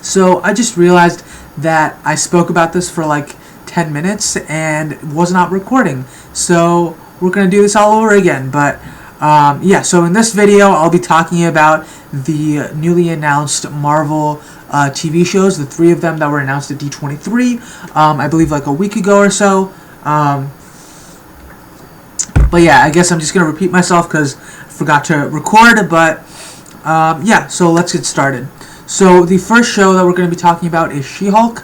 So I just realized that I spoke about this for like 10 minutes and was not recording. So we're going to do this all over again. But yeah, so in this video, I'll be talking about the newly announced Marvel TV shows, the 3 of them that were announced at D23, I believe like a week ago or so. But yeah, I guess I'm just going to repeat myself because I forgot to record. But yeah, so let's get started. So the first show that we're going to be talking about is She-Hulk.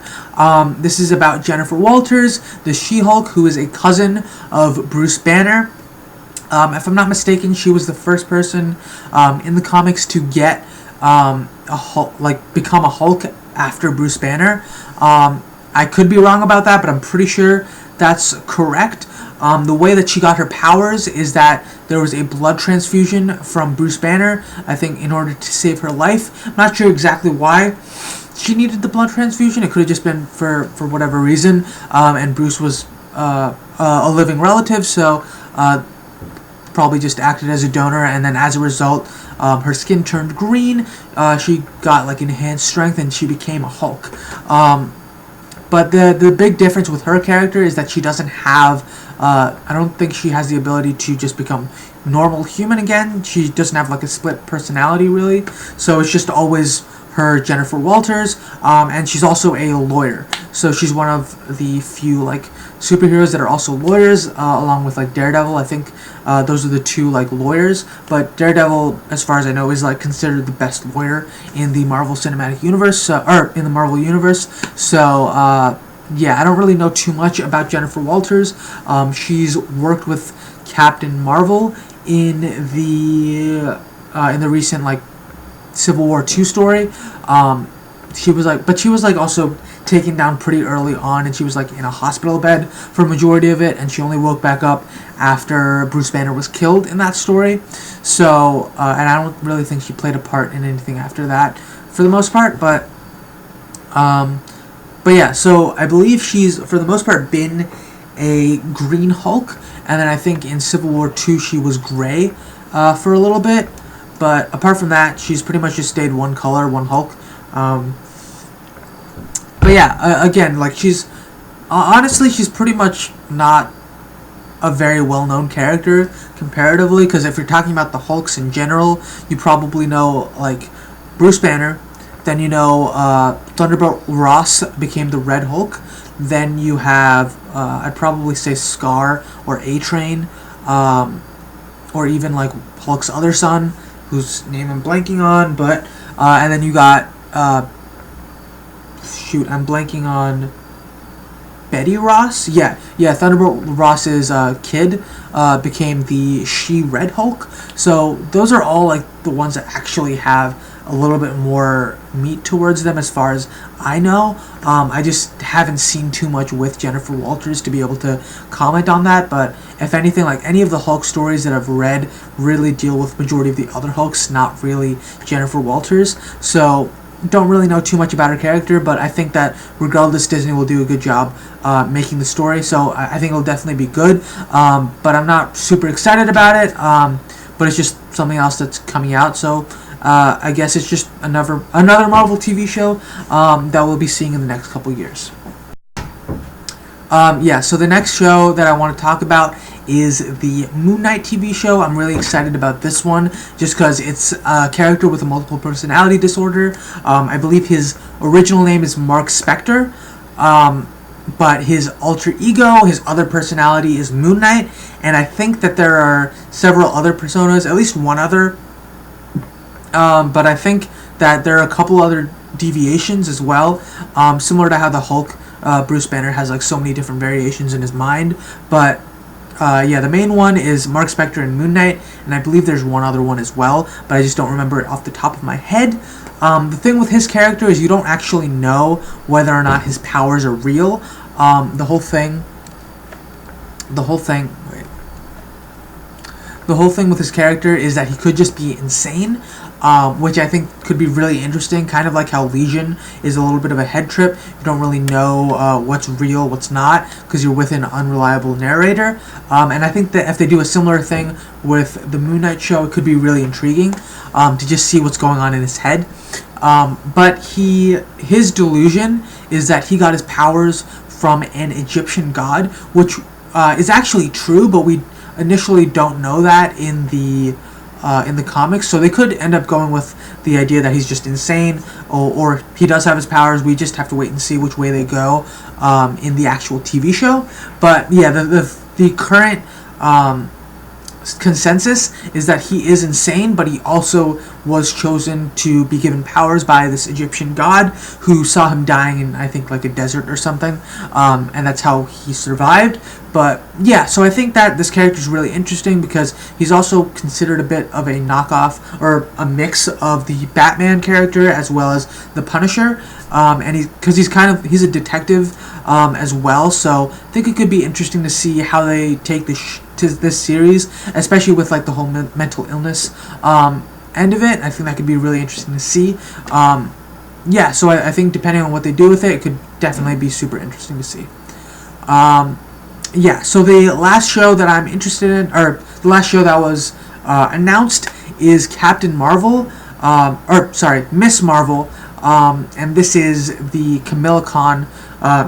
This is about Jennifer Walters, the She-Hulk, who is a cousin of Bruce Banner. If I'm not mistaken, she was the first person in the comics to get a Hulk, become a Hulk after Bruce Banner. I could be wrong about that, but I'm pretty sure that's correct. The way that she got her powers is that there was a blood transfusion from Bruce Banner, I think, in order to save her life. I'm not sure exactly why she needed the blood transfusion. It could have just been for whatever reason, and Bruce was a living relative, so probably just acted as a donor, and then as a result, her skin turned green, she got like enhanced strength, and she became a Hulk. But the big difference with her character is that she doesn't have, I don't think she has the ability to just become normal human again. She doesn't have like a split personality really, so it's just always her Jennifer Walters, and she's also a lawyer. So she's one of the few like superheroes that are also lawyers, along with like Daredevil. I think those are the 2 like lawyers, but Daredevil, as far as I know, is like considered the best lawyer in the Marvel Cinematic Universe, or in the Marvel Universe. So yeah, I don't really know too much about Jennifer Walters. She's worked with Captain Marvel in the recent like Civil War II story. She was like also taken down pretty early on, and she was like in a hospital bed for a majority of it, and she only woke back up after Bruce Banner was killed in that story. So and I don't really think she played a part in anything after that for the most part, but yeah, so I believe she's for the most part been a Green Hulk, and then I think in Civil War II she was gray for a little bit, but apart from that, she's pretty much just stayed one color, one Hulk. But yeah, again, like she's honestly, she's pretty much not a very well-known character comparatively, because if you're talking about the Hulks in general, you probably know like Bruce Banner, then you know Thunderbolt Ross became the Red Hulk, then you have I'd probably say Scar or A-Train, or even like Hulk's other son, whose name I'm blanking on, but and then you got I'm blanking on Betty Ross. Yeah, Thunderbolt Ross's kid became the She-Red Hulk. So those are all like the ones that actually have a little bit more meat towards them, as far as I know. I just haven't seen too much with Jennifer Walters to be able to comment on that, but if anything, like any of the Hulk stories that I've read really deal with majority of the other Hulks, not really Jennifer Walters. So don't really know too much about her character, but I think that regardless, Disney will do a good job making the story, so I think it'll definitely be good. But I'm not super excited about it, but it's just something else that's coming out, so I guess it's just another Marvel TV show that we'll be seeing in the next couple years. Yeah, so the next show that I want to talk about is the Moon Knight TV show. I'm really excited about this one just because it's a character with a multiple personality disorder. I believe his original name is Mark Spector, but his alter ego, his other personality, is Moon Knight, and I think that there are several other personas, at least one other, but I think that there are a couple other deviations as well, similar to how the Hulk, Bruce Banner, has like so many different variations in his mind, but yeah, the main one is Mark Spector and Moon Knight, and I believe there's one other one as well, but I just don't remember it off the top of my head. The thing with his character is you don't actually know whether or not his powers are real. The whole thing with his character is that he could just be insane, which I think could be really interesting, kind of like how Legion is a little bit of a head trip. You don't really know what's real, what's not, because you're with an unreliable narrator. And I think that if they do a similar thing with the Moon Knight show, it could be really intriguing to just see what's going on in his head. But his delusion is that he got his powers from an Egyptian god, which is actually true, but we initially don't know that in the comics. So they could end up going with the idea that he's just insane, or he does have his powers. We just have to wait and see which way they go in the actual TV show. But yeah, the current consensus is that he is insane, but he also was chosen to be given powers by this Egyptian god who saw him dying in, I think, like a desert or something, and that's how he survived. But yeah, so I think that this character is really interesting because he's also considered a bit of a knockoff or a mix of the Batman character as well as the Punisher, and he's a detective as well. So I think it could be interesting to see how they take this series, especially with like the whole mental illness end of it. I think that could be really interesting to see. Yeah, so I think depending on what they do with it, it could definitely be super interesting to see. Yeah, so the last show that I'm interested in, or the last show that was announced, is Captain Marvel, Miss Marvel, and this is the Kamala Khan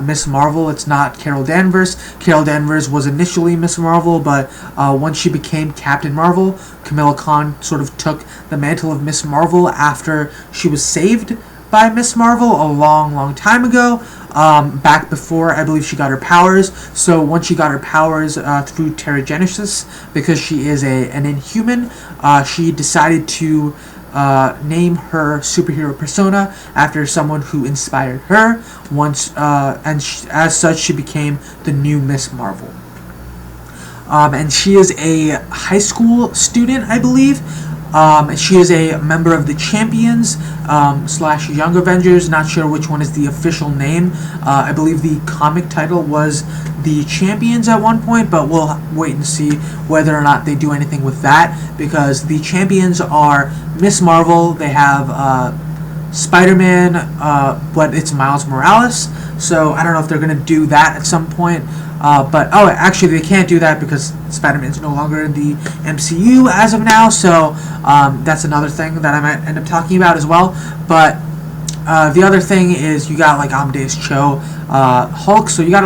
Miss Marvel. It's not Carol Danvers. Carol Danvers was initially Miss Marvel, but once she became Captain Marvel, Kamala Khan sort of took the mantle of Miss Marvel after she was saved by Miss Marvel a long, long time ago, back before I believe she got her powers. So once she got her powers through Terrigenesis, because she is an Inhuman, she decided to name her superhero persona after someone who inspired her. As such, she became the new Miss Marvel. And she is a high school student, I believe. She is a member of the Champions / Young Avengers. Not sure which one is the official name. I believe the comic title was the Champions at one point, but we'll wait and see whether or not they do anything with that, because the Champions are Miss Marvel. They have Spider-Man, but it's Miles Morales. So I don't know if they're going to do that at some point. Actually, they can't do that because Spider-Man's no longer in the MCU as of now. So that's another thing that I might end up talking about as well. But the other thing is you got like Amadeus Cho, Hulk. So you got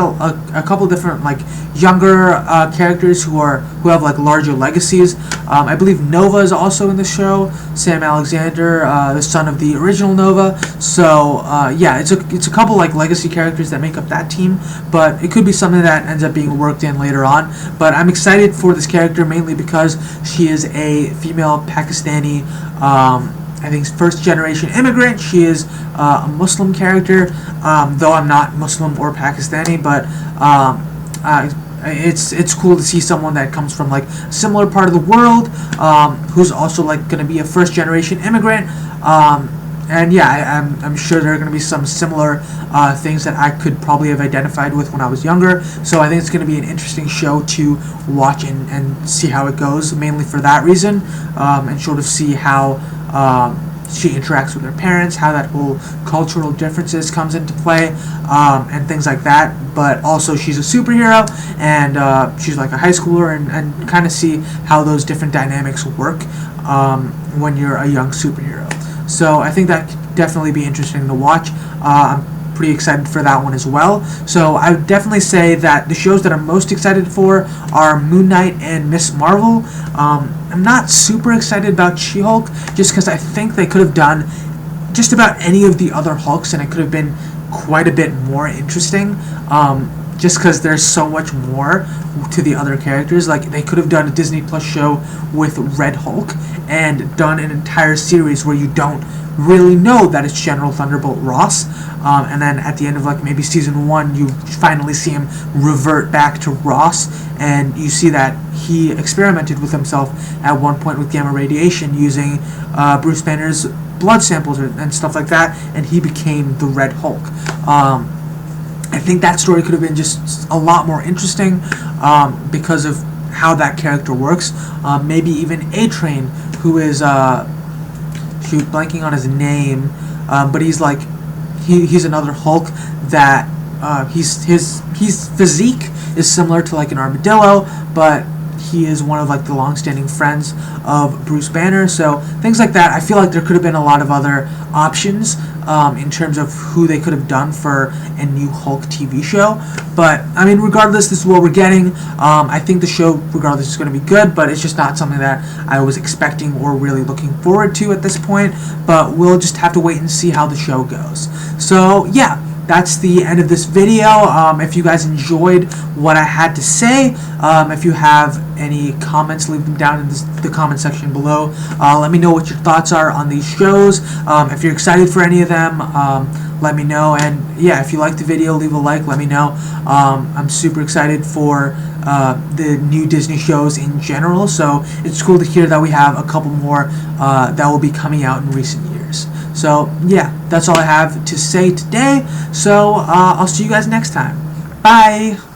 a couple different like younger characters who have like larger legacies. I believe Nova is also in the show. Sam Alexander, the son of the original Nova. So yeah, it's a couple like legacy characters that make up that team. But it could be something that ends up being worked in later on. But I'm excited for this character mainly because she is a female Pakistani. I think first generation immigrant. She is a Muslim character, though I'm not Muslim or Pakistani, but it's cool to see someone that comes from like a similar part of the world, who's also like going to be a first generation immigrant. And yeah, I'm sure there are going to be some similar things that I could probably have identified with when I was younger. So I think it's going to be an interesting show to watch and see how it goes, mainly for that reason, and sort of see how she interacts with her parents, how that whole cultural differences comes into play, and things like that. But also she's a superhero, and she's like a high schooler, and kind of see how those different dynamics work when you're a young superhero. So I think that could definitely be interesting to watch. I'm pretty excited for that one as well. So I would definitely say that the shows that I'm most excited for are Moon Knight and Miss Marvel. I'm not super excited about She-Hulk just because I think they could have done just about any of the other Hulks and it could have been quite a bit more interesting. Just because there's so much more to the other characters. Like, they could have done a Disney Plus show with Red Hulk and done an entire series where you don't really know that it's General Thunderbolt Ross, and then at the end of like maybe season 1 you finally see him revert back to Ross, and you see that he experimented with himself at one point with gamma radiation using Bruce Banner's blood samples and stuff like that, and he became the Red Hulk. I think that story could have been just a lot more interesting because of how that character works. Maybe even A-Train, who is blanking on his name, but he's like he's another Hulk that his physique is similar to like an armadillo, but he is one of like the long-standing friends of Bruce Banner. So things like that. I feel like there could have been a lot of other options in terms of who they could have done for a new Hulk TV show. But I mean, regardless, this is what we're getting. I think the show, regardless, is going to be good, but it's just not something that I was expecting or really looking forward to at this point. But we'll just have to wait and see how the show goes. So yeah, that's the end of this video. If you guys enjoyed what I had to say, if you have any comments, leave them down in the comment section below. Let me know what your thoughts are on these shows. If you're excited for any of them, let me know. And yeah, if you like the video, leave a like, let me know. I'm super excited for the new Disney shows in general, so it's cool to hear that we have a couple more that will be coming out in recent years. So yeah, that's all I have to say today. So I'll see you guys next time. Bye!